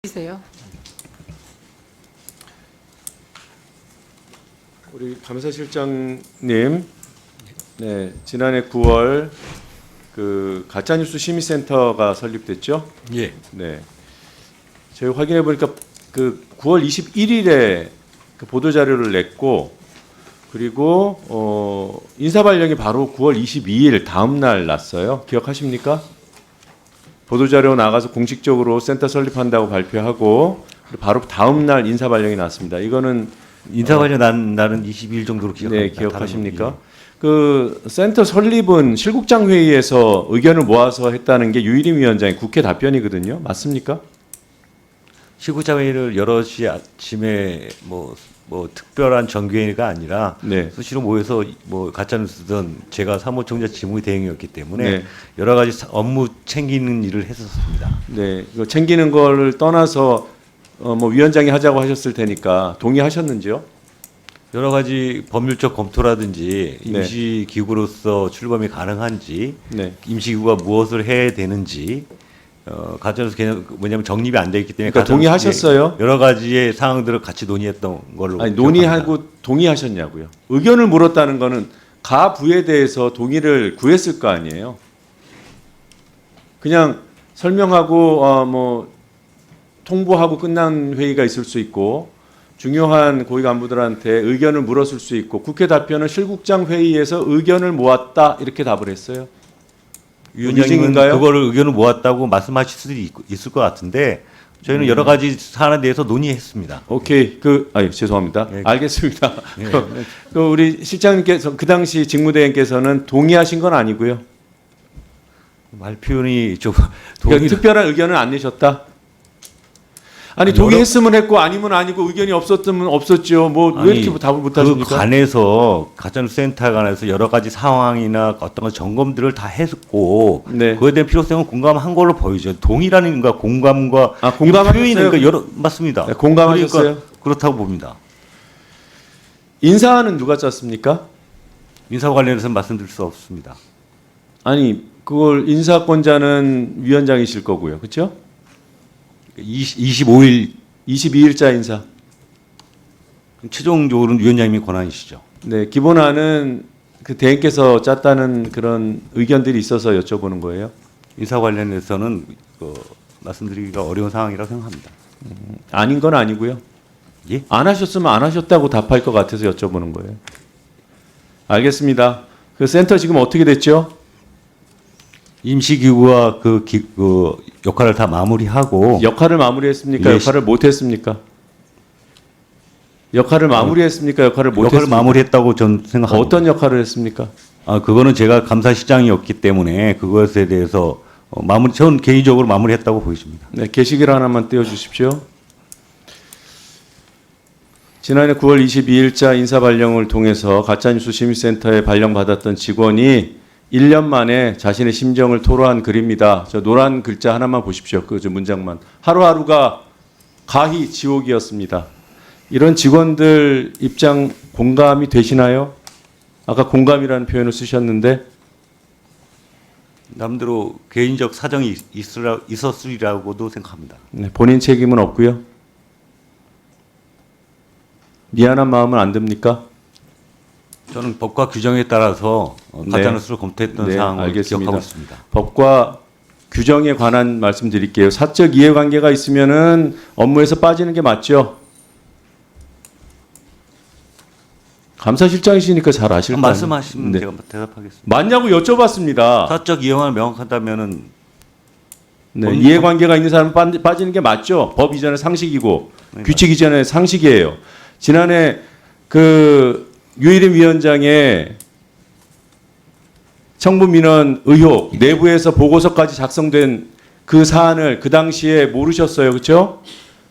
주세요. 우리 감사실장님, 네, 지난해 9월 그 가짜뉴스 심의센터가 설립됐죠? 예. 네. 저희 확인해 보니까 그 9월 21일에 그 보도 자료를 냈고, 그리고 인사 발령이 바로 9월 22일 다음 날 났어요. 기억하십니까? 보도 자료 나가서 공식적으로 센터 설립한다고 발표하고 바로 다음 날 인사 발령이 났습니다. 이거는 인사 관련 난 날은 22일 정도로 기억합니다. 네, 기억하십니까? 그 센터 설립은 실국장 회의에서 의견을 모아서 했다는 게 유일임 위원장의 국회 답변이거든요. 맞습니까? 시구자 회의를 여럿이 아침에 뭐 특별한 정기회의가 아니라 네. 수시로 모여서 뭐 가짜뉴스든 제가 사무총장 직무 대행이었기 때문에 네. 여러 가지 업무 챙기는 일을 했었습니다. 네, 이거 챙기는 거를 떠나서 뭐 위원장이 하자고 하셨을 테니까 동의하셨는지요? 여러 가지 법률적 검토라든지 네. 임시기구로서 출범이 가능한지 네. 임시기구가 무엇을 해야 되는지 가짜뉴스 개념 뭐냐면 정립이 안 돼 있기 때문에 그러니까 동의하셨어요? 여러 가지의 사항들을 같이 논의했던 걸로 아니, 기억합니다. 논의하고 동의하셨냐고요? 의견을 물었다는 거는 가부에 대해서 동의를 구했을 거 아니에요? 그냥 설명하고 뭐 통보하고 끝난 회의가 있을 수 있고 중요한 고위 간부들한테 의견을 물었을 수 있고 국회 답변은 실국장 회의에서 의견을 모았다 이렇게 답을 했어요. 위원장님은 위증인가요? 그거를 의견을 모았다고 말씀하실 수도 있을 것 같은데 저희는 여러 가지 사안에 대해서 논의했습니다. 오케이. 죄송합니다. 예. 알겠습니다. 예. 그 우리 실장님께서 그 당시 직무대행께서는 동의하신 건 아니고요. 말 표현이 좀 그러니까 특별한 의견은 안 내셨다. 아니 동의했으면 했고 아니면 아니고 의견이 없었으면 없었죠. 뭐 왜 이렇게 답을 못 그 하십니까? 관해서 가짜뉴스 센터에 관해서 여러 가지 상황이나 어떤 것 점검들을 다 했고 네. 그에 대한 필요성은 공감한 걸로 보이죠. 동의라는 가 공감과 공감하셨어요? 표현이니까 여러 맞습니다. 네, 공감하셨어요? 그러니까 그렇다고 봅니다. 인사는 누가 짰습니까? 인사 관련해서는 말씀드릴 수 없습니다. 아니 그걸 인사권자는 위원장이실 거고요. 그렇죠? 25일 22일자 인사. 최종적으로는 위원장님이 권한이시죠. 네, 기본안은 그 대행께서 짰다는 그런 의견들이 있어서 여쭤보는 거예요. 인사 관련해서는 말씀드리기가 어려운 상황이라고 생각합니다. 아닌 건 아니고요. 예? 안 하셨으면 안 하셨다고 답할 것 같아서 여쭤보는 거예요. 알겠습니다. 그 센터 지금 어떻게 됐죠? 임시기구와 그 역할을 다 마무리하고 역할을 마무리했습니까? 예, 역할을 못했습니까? 역할을 마무리했습니까? 역할을 역할을 못했습니까? 마무리했다고 저는 생각합니다. 어떤 역할을 했습니까? 그거는 제가 감사실장이었기 때문에 그것에 대해서 전 개인적으로 마무리했다고 보여집니다. 네, 게시글 하나만 띄워주십시오. 지난해 9월 22일자 인사 발령을 통해서 가짜뉴스 심의센터에 발령받았던 직원이 1년 만에 자신의 심정을 토로한 글입니다. 저 노란 글자 하나만 보십시오. 그 문장만. 하루하루가 가히 지옥이었습니다. 이런 직원들 입장 공감이 되시나요? 아까 공감이라는 표현을 쓰셨는데 남대로 개인적 사정이 있었으리라고도 생각합니다. 네, 본인 책임은 없고요. 미안한 마음은 안 듭니까? 저는 법과 규정에 따라서 가짜뉴스를 네. 검토했던 네, 사항을 알겠습니다. 기억하고 있습니다. 법과 규정에 관한 말씀드릴게요. 사적 이해관계가 있으면은 업무에서 빠지는 게 맞죠? 감사실장이시니까 잘 아실 거 아니에요. 말씀하시면 네. 제가 대답하겠습니다. 맞냐고 여쭤봤습니다. 사적 이용을 명확하다면은 네, 이해관계가 있는 사람은 빠지는 게 맞죠? 법 이전의 상식이고 규칙 이전의 상식이에요. 지난해 그 유일임 위원장의 청부민원 의혹 내부에서 보고서까지 작성된 그 사안을 그 당시에 모르셨어요, 그렇죠?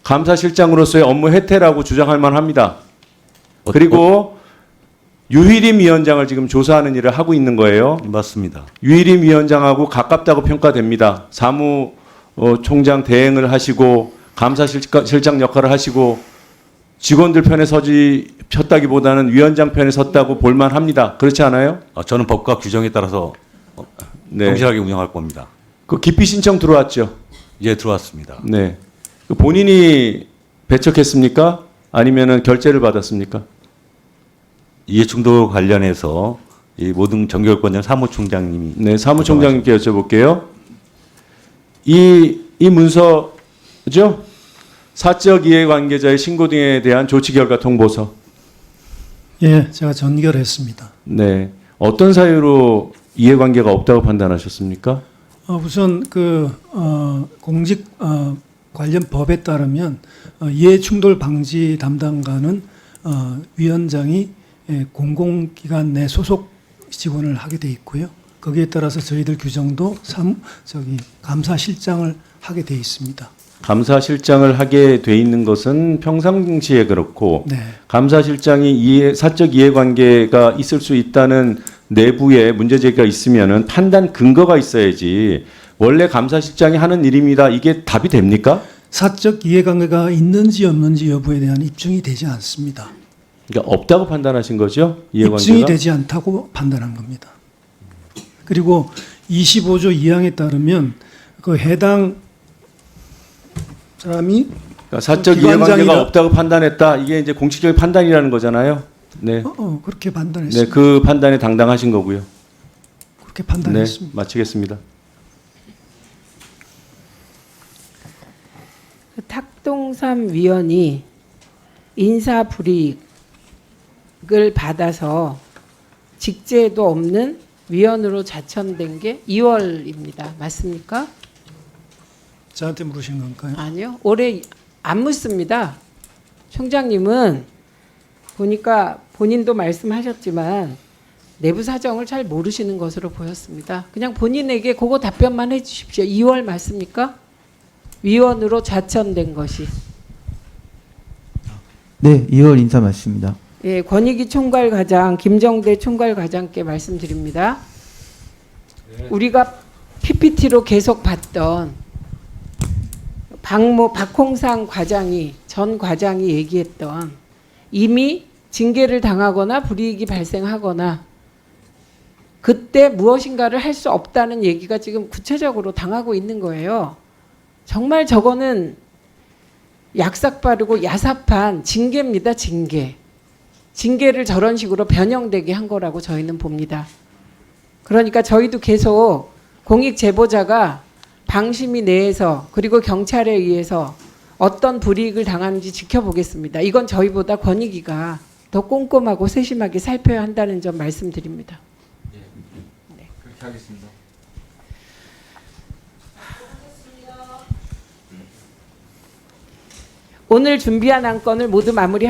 감사실장으로서의 업무 혜택이라고 주장할 만합니다. 그리고 유일임 위원장을 지금 조사하는 일을 하고 있는 거예요. 맞습니다. 유일임 위원장하고 가깝다고 평가됩니다. 사무총장 대행을 하시고 감사실장 역할을 하시고 직원들 편에 섰다기보다는 위원장 편에 섰다고 볼만합니다. 그렇지 않아요? 저는 법과 규정에 따라서 네. 성실하게 운영할 겁니다. 그 기피 신청 들어왔죠? 이제 들어왔습니다. 네. 본인이 배척했습니까? 아니면은 결재를 받았습니까? 이해충돌 관련해서 이 모든 정결권장 사무총장님이 네, 사무총장님께 여쭤볼게요. 이 문서죠? 사적 이해관계자의 신고 등에 대한 조치 결과 통보서. 예, 제가 전결했습니다. 네, 어떤 사유로 이해관계가 없다고 판단하셨습니까? 우선 공직 관련 법에 따르면 이해충돌 방지 담당관은 위원장이 공공기관 내 소속 직원을 하게 돼 있고요. 거기에 따라서 저희들 규정도 감사실장을 하게 돼 있습니다. 감사실장을 하게 돼 있는 것은 평상시에 그렇고 네. 감사실장이 사적 이해관계가 있을 수 있다는 내부에 문제제기가 있으면은 판단 근거가 있어야지 원래 감사실장이 하는 일입니다. 이게 답이 됩니까? 사적 이해관계가 있는지 없는지 여부에 대한 입증이 되지 않습니다. 그러니까 없다고 판단하신 거죠? 이해관계가? 입증이 되지 않다고 판단한 겁니다. 그리고 25조 2항에 따르면 그 해당 사람이 그러니까 사적 기관장이다. 이해관계가 없다고 판단했다. 이게 이제 공식적인 판단이라는 거잖아요. 네. 그렇게 네, 판단했습니다. 그 판단에 당당하신 거고요. 그렇게 네, 판단했습니다. 마치겠습니다. 그 탁동삼 위원이 인사불이익을 받아서 직제도 없는 위원으로 자천된 게 2월입니다. 맞습니까? 저한테 물으신 건가요? 아니요. 올해 안 묻습니다. 총장님은 보니까 본인도 말씀하셨지만 내부 사정을 잘 모르시는 것으로 보였습니다. 그냥 본인에게 그거 답변만 해주십시오. 2월 맞습니까? 위원으로 자천된 것이. 네, 2월 인사 맞습니다. 예, 권익위 총괄과장 김정대 총괄과장께 말씀드립니다. 우리가 PPT로 계속 봤던 박홍상 과장이 전 과장이 얘기했던 이미 징계를 당하거나 불이익이 발생하거나 그때 무엇인가를 할 수 없다는 얘기가 지금 구체적으로 당하고 있는 거예요. 정말 저거는 약삭 빠르고 야삽한 징계입니다. 징계. 징계를 저런 식으로 변형되게 한 거라고 저희는 봅니다. 그러니까 저희도 계속 공익 제보자가 방심위 내에서 그리고 경찰에 의해서 어떤 불이익을 당하는지 지켜보겠습니다. 이건 저희보다 권익위가 더 꼼꼼하고 세심하게 살펴야 한다는 점 말씀드립니다. 네, 그렇게 하겠습니다. 오늘 준비한 안건을 모두 마무리하